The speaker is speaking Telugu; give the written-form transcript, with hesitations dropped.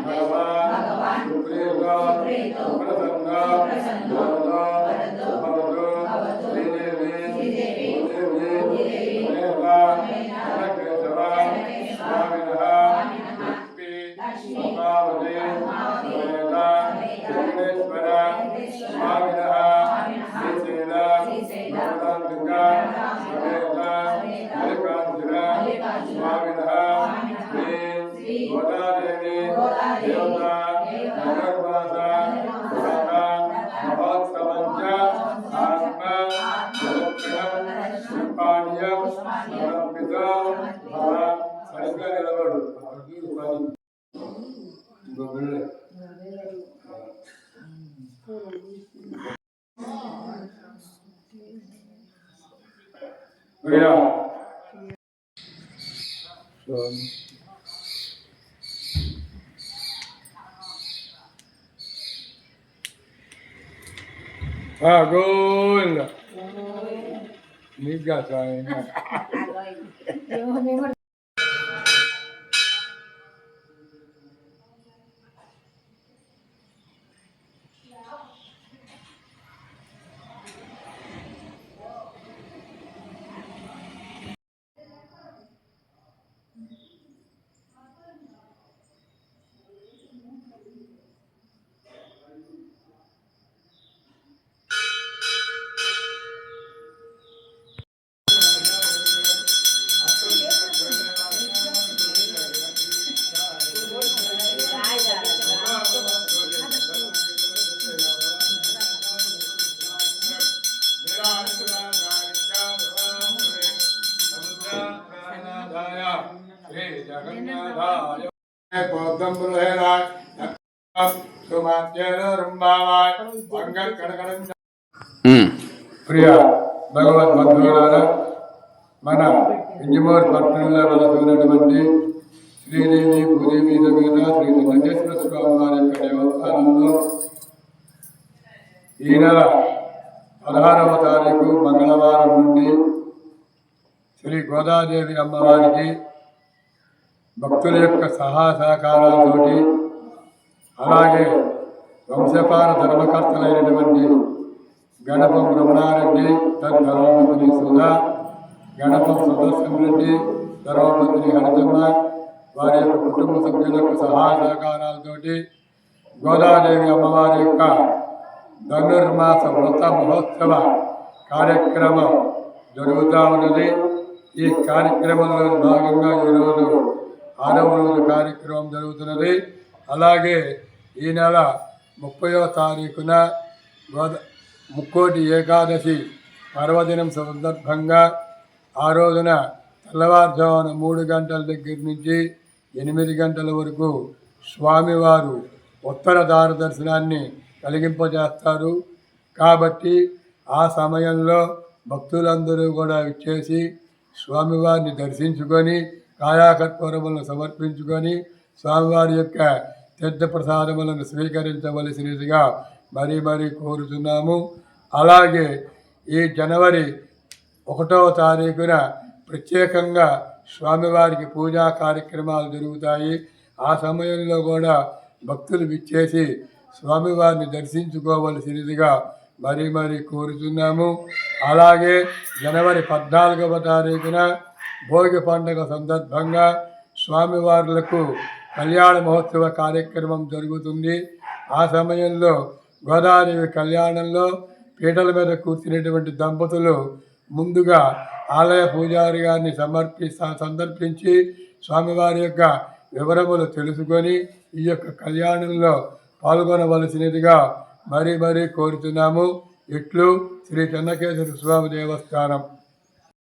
भगवान् सुप्रीतो प्रसन्नो वरदो भवतु श्रीदेवी Goal. Liga saya. ప్రియ భగవద్ బంధువులారా, మన ఇంజమూరు పట్టణంలో వెలసినటువంటి శ్రీదేవి భూదేవి సమేత శ్రీ వెంకటేశ్వర స్వామి వారి యొక్క దేవస్థానంలో ఈ నెల 16వ తారీఖు మంగళవారం నుండి శ్రీ గోదాదేవి అమ్మవారికి భక్తుల యొక్క సహకారాలతోటి అలాగే వంశపార ధర్మకర్తలైనటువంటి గణపం రమణారెడ్డి ధర్మపత్ని సుధా, గణపం సుదర్శన్ రెడ్డి ధర్మపత్ని హరిజమ్మ వారి యొక్క కుటుంబ సభ్యుల యొక్క సహకారాలతోటి గోదాదేవి అమ్మవారి యొక్క ధనుర్మాస వ్రత మహోత్సవ కార్యక్రమం జరుగుతూ ఉన్నది. ఈ కార్యక్రమంలో భాగంగా ఈరోజు 6వ రోజు కార్యక్రమం జరుగుతున్నది. అలాగే ఈ నెల 30వ తారీఖున ముక్కోటి ఏకాదశి పర్వదినం సందర్భంగా ఆ రోజున తెల్లవారుజామున 3 గంటల దగ్గర నుంచి 8 గంటల వరకు స్వామివారు ఉత్తర దార దర్శనాన్ని కలిగింపజేస్తారు. కాబట్టి ఆ సమయంలో భక్తులందరూ కూడా ఇచ్చేసి స్వామివారిని దర్శించుకొని కాయాకర్పూరములను సమర్పించుకొని స్వామివారి యొక్క తీర్థప్రసాదములను స్వీకరించవలసినదిగా మరీ కోరుతున్నాము. అలాగే ఈ జనవరి 1వ తారీఖున ప్రత్యేకంగా స్వామివారికి పూజా కార్యక్రమాలు జరుగుతాయి. ఆ సమయంలో కూడా భక్తులు విచ్చేసి స్వామివారిని దర్శించుకోవలసినదిగా మరీ కోరుతున్నాము. అలాగే జనవరి 14వ తారీఖున భోగి పండుగ సందర్భంగా స్వామివారులకు కళ్యాణ మహోత్సవ కార్యక్రమం జరుగుతుంది. ఆ సమయంలో గోదాదేవి కళ్యాణంలో పీటల మీద కూర్చునేటువంటి దంపతులు ముందుగా ఆలయ పూజారి గారిని సందర్శించి స్వామివారి యొక్క వివరములు తెలుసుకొని ఈ యొక్క కళ్యాణంలో పాల్గొనవలసినదిగా మరీ కోరుతున్నాము. ఇట్లు శ్రీ చెన్నకేశ్వర స్వామి దేవస్థానం.